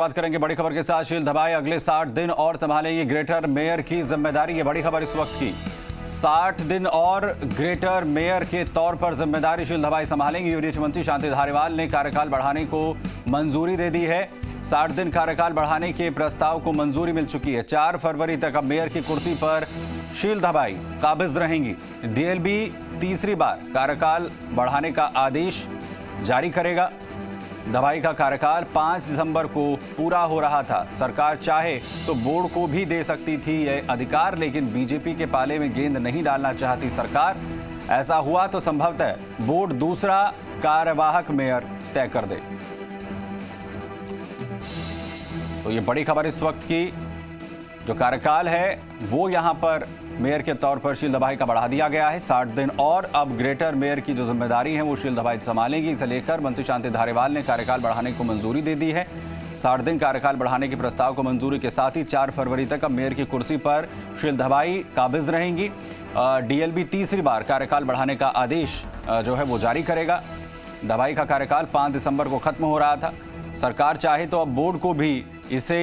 बात करेंगे बड़ी खबर के साथ। शील धबाई अगले 60 दिन और संभालेंगे ग्रेटर मेयर की जिम्मेदारी। ये बड़ी खबर इस वक्त की। 60 दिन और ग्रेटर मेयर के तौर पर जिम्मेदारी शील धबाई संभालेंगे। यूडीएच मंत्री शांति धारीवाल ने कार्यकाल बढ़ाने को मंजूरी दे दी है। 60 दिन कार्यकाल बढ़ाने के प्रस्ताव को मंजूरी मिल चुकी है। 4 फरवरी तक अब मेयर की कुर्सी पर शील धबाई काबिज रहेंगी। डीएलबी तीसरी बार कार्यकाल बढ़ाने का आदेश जारी करेगा। धबाई का कार्यकाल 5 दिसंबर को पूरा हो रहा था। सरकार चाहे तो बोर्ड को भी दे सकती थी यह अधिकार, लेकिन बीजेपी के पाले में गेंद नहीं डालना चाहती सरकार। ऐसा हुआ तो संभवतः बोर्ड दूसरा कार्यवाहक मेयर तय कर दे। तो ये बड़ी खबर इस वक्त की। जो कार्यकाल है वो यहां पर मेयर के तौर पर शील धबाई का बढ़ा दिया गया है। 60 दिन और अब ग्रेटर मेयर की जो जिम्मेदारी है वो शील धबाई संभालेंगी। इसे लेकर मंत्री शांति धारीवाल ने कार्यकाल बढ़ाने को मंजूरी दे दी है। 60 दिन कार्यकाल बढ़ाने के प्रस्ताव को मंजूरी के साथ ही 4 फरवरी तक अब मेयर की कुर्सी पर शील धबाई काबिज रहेंगी। डीएलबी तीसरी बार कार्यकाल बढ़ाने का आदेश जो है वो जारी करेगा। धबाई का कार्यकाल 5 दिसंबर को खत्म हो रहा था। सरकार चाहे तो अब बोर्ड को भी इसे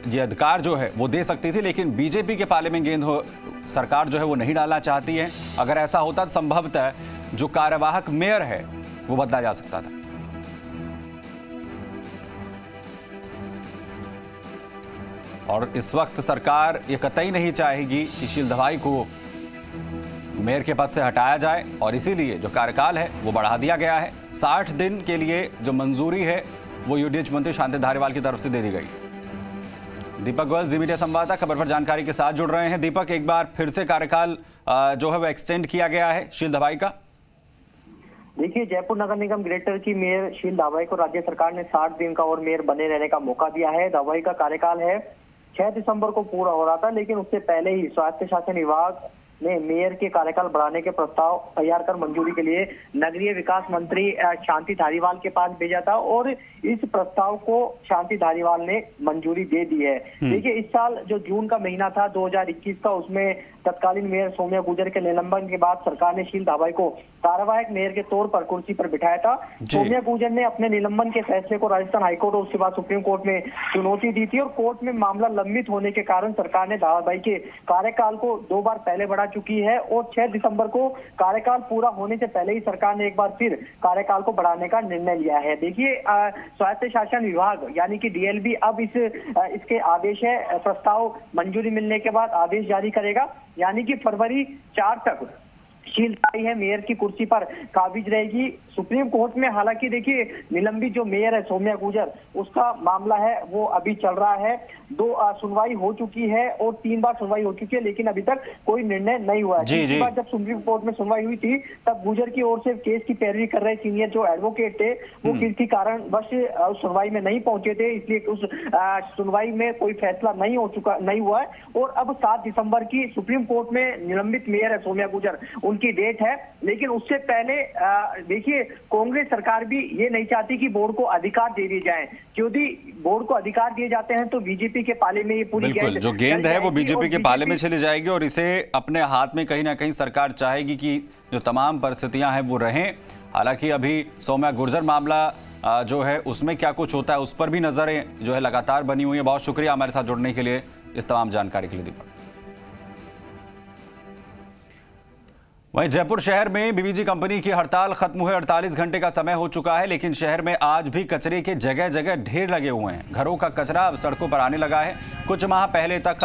ये अधिकार जो है वो दे सकती थी, लेकिन बीजेपी के पाले में गेंद हो सरकार जो है वो नहीं डालना चाहती है। अगर ऐसा होता तो संभवतः जो कार्यवाहक मेयर है वो बदला जा सकता था। और इस वक्त सरकार ये कतई नहीं चाहेगी कि शील धबाई को मेयर के पद से हटाया जाए, और इसीलिए जो कार्यकाल है वो बढ़ा दिया गया है। 60 दिन के लिए जो मंजूरी है वो यूडीएच मंत्री शांति धारीवाल की तरफ से दे दी गई। दीपक गोयल जी मीडिया संवाददाता खबर पर जानकारी के साथ जुड़ रहे हैं। दीपक, एक बार फिर से कार्यकाल जो है वो एक्सटेंड किया गया है शील धबाई का। देखिए, जयपुर नगर निगम ग्रेटर की मेयर शील धबाई को राज्य सरकार ने 60 दिन का और मेयर बने रहने का मौका दिया है। धबाई का कार्यकाल है 6 दिसंबर को पूरा हो रहा था, लेकिन उससे पहले ही स्वास्थ्य शासन विभाग ने मेयर के कार्यकाल बढ़ाने के प्रस्ताव तैयार कर मंजूरी के लिए नगरीय विकास मंत्री शांति धारीवाल के पास भेजा था, और इस प्रस्ताव को शांति धारीवाल ने मंजूरी दे दी है। देखिए, इस साल जो जून का महीना था 2021 का, उसमें तत्कालीन मेयर सौम्या गुर्जर के निलंबन के बाद सरकार ने शील धबाई को कार्यवाहक मेयर के तौर पर कुर्सी पर बिठाया था। सौम्या गुर्जर ने अपने निलंबन के फैसले को राजस्थान हाईकोर्ट और उसके बाद सुप्रीम कोर्ट में चुनौती दी थी, और कोर्ट में मामला लंबित होने के कारण सरकार ने धबाई के कार्यकाल को 2 बार पहले बढ़ा चुकी है, और 6 दिसंबर को कार्यकाल पूरा होने से पहले ही सरकार ने एक बार फिर कार्यकाल को बढ़ाने का निर्णय लिया है। देखिए, स्वास्थ्य शासन विभाग यानी कि डीएलबी अब इसके आदेश है, प्रस्ताव मंजूरी मिलने के बाद आदेश जारी करेगा, यानी कि फरवरी 4 तक शील धबाई है मेयर की कुर्सी पर काबिज रहेगी। सुप्रीम कोर्ट में हालांकि देखिए, निलंबित जो मेयर है सौम्या गुर्जर, उसका मामला है वो अभी चल रहा है। 2 सुनवाई हो चुकी है और 3 बार सुनवाई हो चुकी है, लेकिन अभी तक कोई निर्णय नहीं हुआ है। तीसरी बार जब सुप्रीम कोर्ट में सुनवाई हुई थी तब गुर्जर की ओर से केस की पैरवी कर रहे सीनियर जो एडवोकेट थे वो किसी कारण बस सुनवाई में नहीं पहुंचे थे, इसलिए उस सुनवाई में कोई फैसला नहीं हुआ है। और अब 7 दिसंबर की सुप्रीम कोर्ट में निलंबित मेयर है सौम्या गुर्जर, उनकी डेट है। लेकिन उससे पहले देखिए, कांग्रेस सरकार भी ये नहीं चाहती कि बोर्ड को अधिकार दे दिए जाएं, क्योंकि बोर्ड को अधिकार दिए जाते हैं तो बीजेपी के पाले में ये पूरी जो गेंद है वो बीजेपी के पाले में चली जाएगी, और इसे अपने हाथ में कहीं ना कहीं सरकार चाहेगी कि जो तमाम परिस्थितियां हैं वो रहें। हालांकि अभी सौम्या गुर्जर मामला जो है उसमें क्या कुछ होता है उस पर भी नजरें जो है लगातार बनी हुई है। बहुत शुक्रिया हमारे साथ जुड़ने के लिए, इस तमाम जानकारी के लिए दीपक। वहीं जयपुर शहर में बीबीजी कंपनी की हड़ताल खत्म हुए 48 घंटे का समय हो चुका है, लेकिन शहर में आज भी कचरे के जगह जगह ढेर लगे हुए हैं। घरों का कचरा अब सड़कों पर आने लगा है। कुछ माह पहले तक